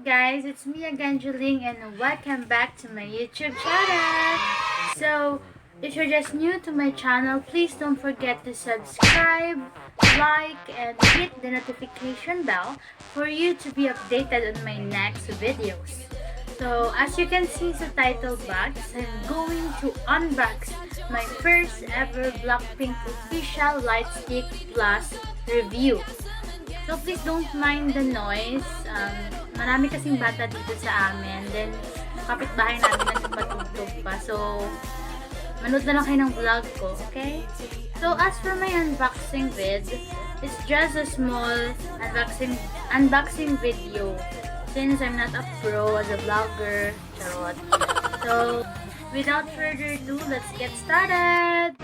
guys? It's me again, Juling, and welcome back to my YouTube channel. So, if you're just new to my channel, please don't forget to subscribe, like, and hit the notification bell for you to be updated on my next videos. So, as you can see sa title box, I'm going to unbox my first ever BLACKPINK official Lightstick Plus review. So, please don't mind the noise. Marami kasing bata dito sa amin. Then, kapitbahay namin nagpatugtog pa. So, manood na lang kayo ng vlog ko, okay? So, as for my unboxing vid, it's just a small unboxing video. Since I'm not a pro as a vlogger, charot. So, without further ado, let's get started!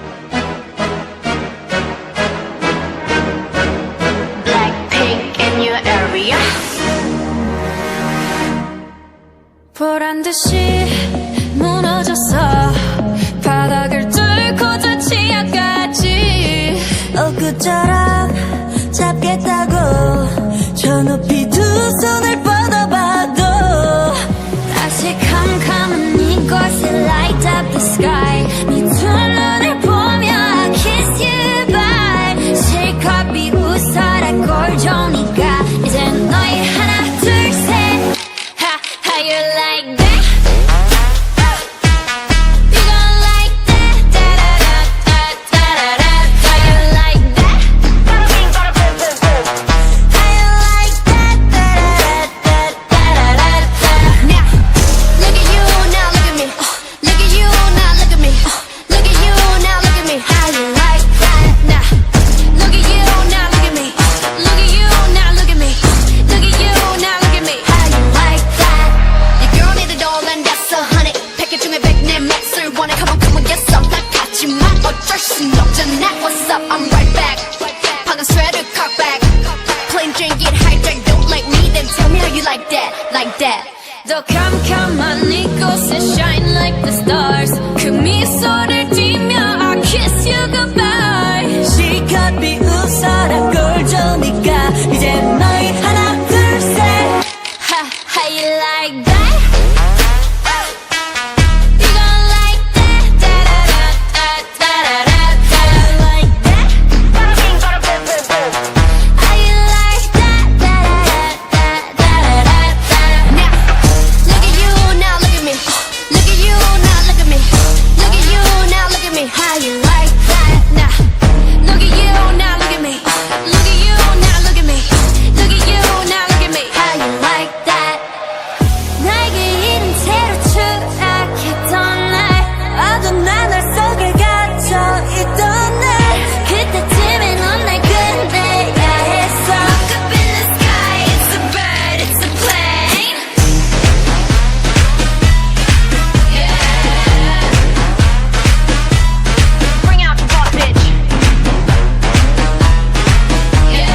In your area. 보란 듯이 무너졌어. 바닥을 뚫고 저 지하까지. 엊그처럼 잡겠다고 저 높이 두 손을 뻗어봐도 다시 캄캄한 이곳에 light up the sky. 네 두 눈을 보며 I kiss you bye. 실컷 비웃어라 꼴좋으니까 이제 너희 하나 둘 셋. How you like that? You gon' like that? Da-da-da-da-da-da-da. How you like that? How you like that? Da-da-da-da-da-da-da. Now, look at you, now look at me. Look at you, now look at me. Look at you, now look at me. How you like that? Now, look at you, now look at me. Look at you, now look at me. Look at you, now look at me. How you like that? Your girl need a doll and that's 100. 패킷 중에 100 내 몫을 원해. Come on, yes, I'm not 같지만 어쩔 순 없잖아. What's up? I'm right back. 방금 sweater cock back. Plain drink it hijack. Don't like me, then tell me how you like that, like that. 더 캄캄한 이곳에 shine like the stars. 그 미소를 띠며 I kiss you goodbye. 실컷 비웃어라 꼴좋으니까 이제 너희 하나 둘 셋. How you like that? You gon' like that? Da-da-da-da-da-da-da. How you like that? How you like that? Da-da-da-da-da-da-da. Now, look at you, now look at me. Look at you, now look at me. Look at you, now look at me. How you like that? Now, look at you, now look at me. Look at you, now look at me. Look at you, now look at me. How you like that? 나에게 이른 채로 추락했던 날 어두운 하늘 속에 갇혀있던 날 그때쯤에 넌 날 끝내야 했어. Look up in the sky, it's a bird, it's a plane. Yeah. Bring out the boss, bitch. Yeah.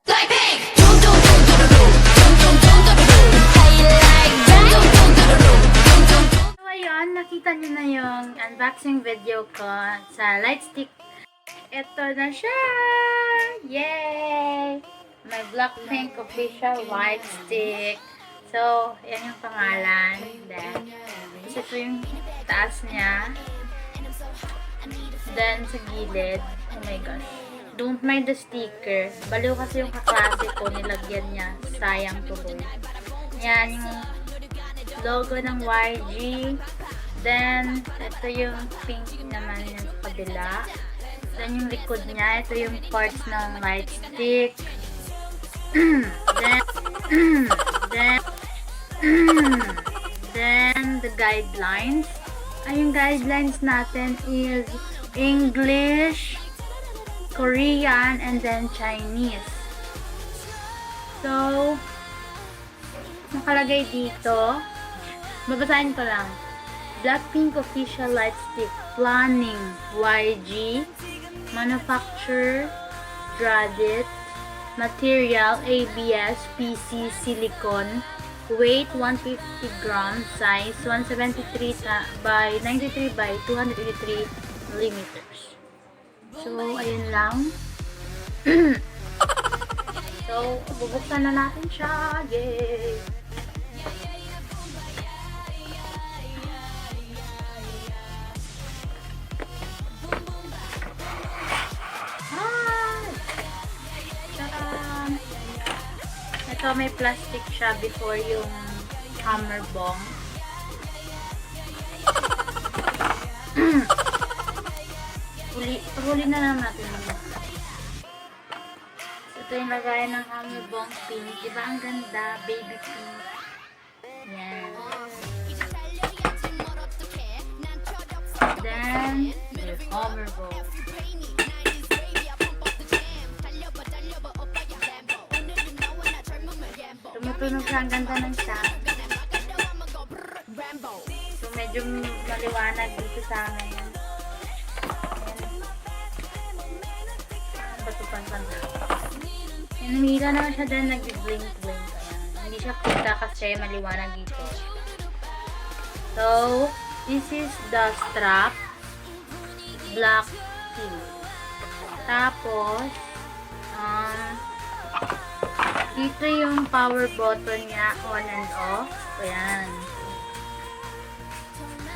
BLACKPINK. How you like that? So, ayun, nakita nyo na yung unboxing video ko sa Lightstick. Ito na siya! Yay! My BLACKPINK official Lightstick. So, yan yung pangalan. Then, ito yung taas niya. Then, sa gilid. Oh my gosh. Don't mind the sticker. Baliw kasi yung kaklase ko, nilagyan niya. Sayang tuloy. Yan yung logo ng YG. Then, ito yung pink naman yung sa kabila. Then, yung likod niya. Ito yung parts ng Lightstick. then, the guidelines. Ay, yung guidelines natin is English, Korean, and then Chinese. So, nakalagay dito, babasahin ko lang. BLACKPINK official Lightstick planning YG, manufacturer Dradit, material ABS PC silicone, weight 150 grams, size 173 by 93 by 283 millimeters. So, ayun lang. So, bubuksan na natin siya. Yay! Tadaan! Ito, may plastic siya before yung hammer bong. Huli na lang natin. Ito yung lagayan ng hammer bong pink. Diba ang ganda? Baby pink. Yan. Then, the hammer bong. Tumutunog siya. Ang ganda ng sound. So, medyo maliwanag dito sa amin. Batupan-pan na. Namila naman siya dahil nag-blink-blink. Hindi siya kita kasi maliwanag dito. So, this is the strap. BLACKPINK. Tapos, dito yung power button niya, on and off. Ayan.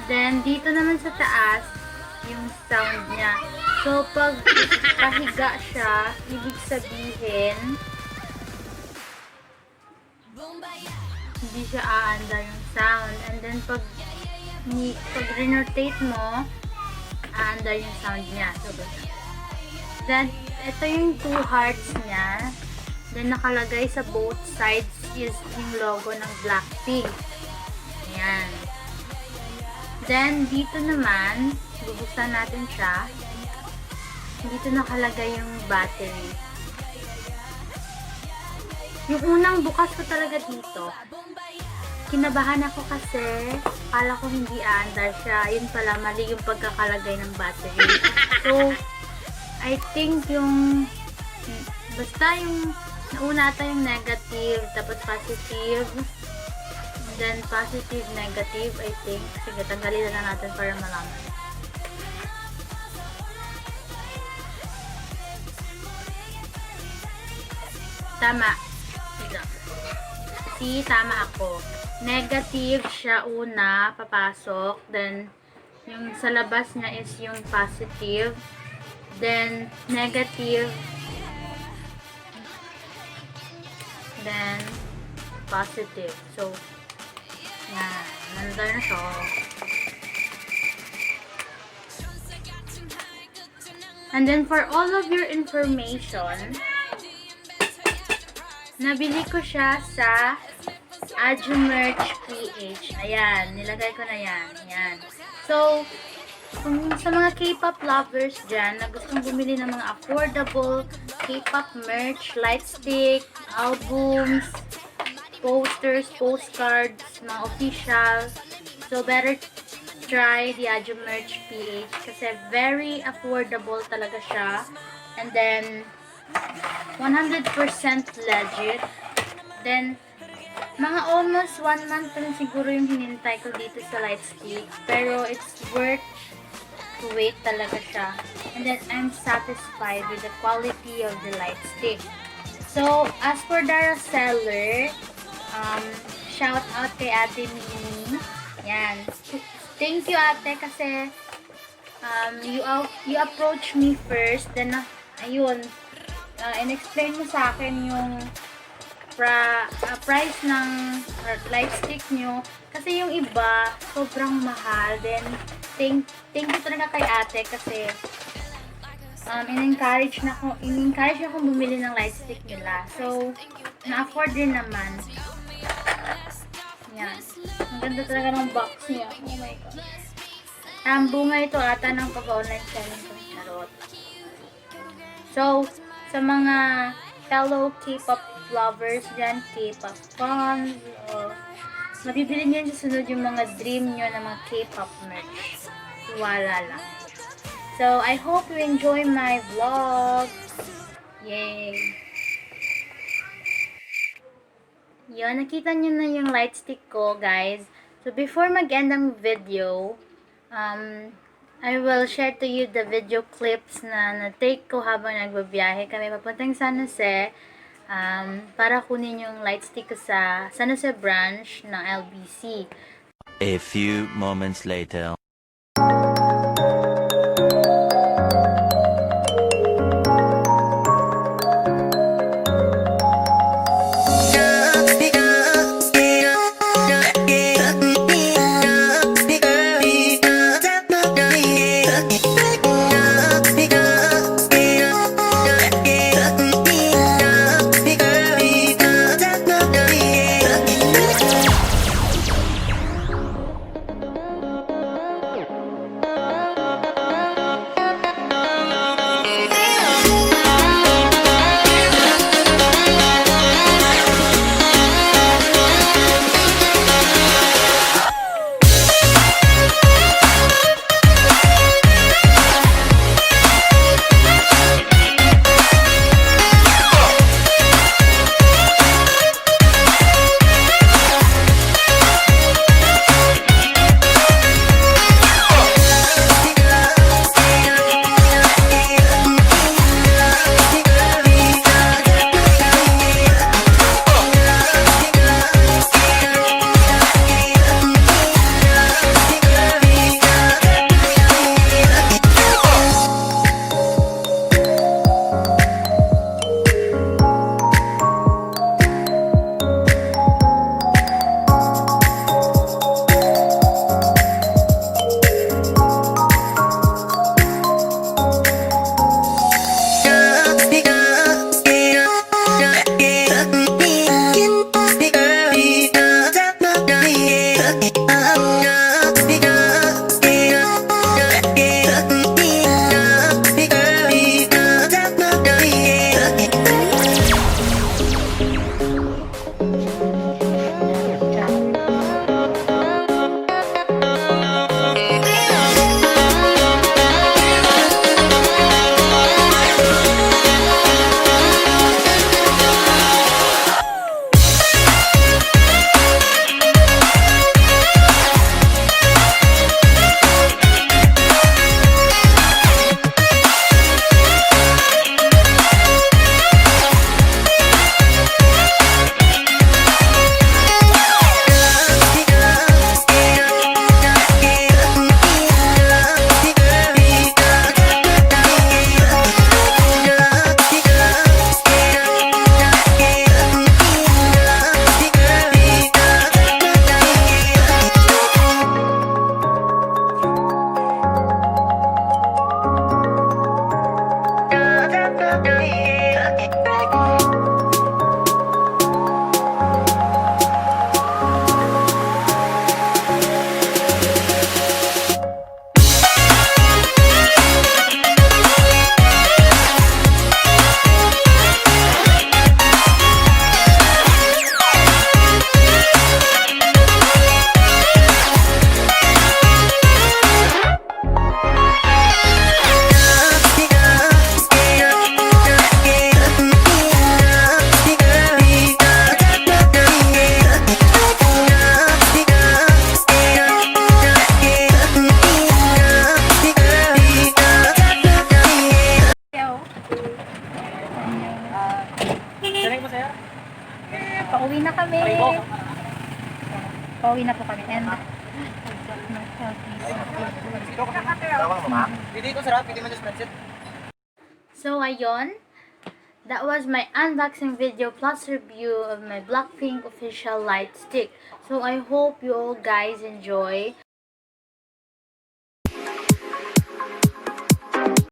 Then, dito naman sa taas, yung sound niya. So, pag pahiga siya, ibig sabihin, hindi siya aandar yung sound. And then, pag re-rotate mo, aandar yung sound niya. So, then, ito yung 2 hearts niya. Then, nakalagay sa both sides is yung logo ng BLACKPINK. Ayan. Then, dito naman, bubuksan natin siya. Dito nakalagay yung battery. Yung unang bukas ko talaga dito, kinabahan ako kasi akala ko hindi aandar siya. Yun pala, mali yung pagkakalagay ng battery. So, I think yung basta yung nauna ata yung negative, tapos positive, then positive, negative, I think. Sige, tanggalin na natin para malaman. Tama. See, tama ako. Negative siya una, papasok. Then, yung sa labas niya is yung positive. Then, negative. Then, positive. So, yan. Nandar na siya. And then, for all of your information, nabili ko siya sa JuLingVlogs. Ayan, nilagay ko na yan. Ayan. So, kung sa mga K-pop lovers dyan na gustong bumili ng mga affordable K-pop merch, lightstick, albums, posters, postcards, mga official, so better try the JuLingVlogs kasi very affordable talaga siya. And then, 100% legit. Then, mga almost 1 month pa rin siguro yung hinintay ko dito sa Lightstick. Pero it's worth to wait talaga siya. And then, I'm satisfied with the quality of the Lightstick. So, as for the seller, shout out kay Ate Mimi. Yan. Thank you, Ate, kasi you approach me first. Then, ayun, in-explain mo sa akin yung price ng lightstick nyo. Kasi yung iba, sobrang mahal. Then, thank you talaga kay ate kasi in-encourage na akong bumili ng lightstick nila. So, na-afford din naman. Yan. Ang ganda talaga ng box niya. Oh my God. Bunga ito ata ng pag-online selling ko. Charot. So, sa mga fellow K-pop lovers dyan, K-pop fans, mabibili nyo sa sunod yung mga dream nyo na mga K-pop merch. Wala lang. So, I hope you enjoy my vlog. Yay! Yun, nakita nyo na yung light stick ko, guys. So, before mag-end ang video, I will share to you the video clips na na-take ko habang nagbabiyahe kami papuntang San Jose. para kunin yung light stick ko sa San Jose branch ng LBC. A few moments later. Pauwi na kami. Pauwi na po kami. And so, ayun. That was my unboxing video plus review of my BLACKPINK official light stick. So, I hope you all guys enjoy.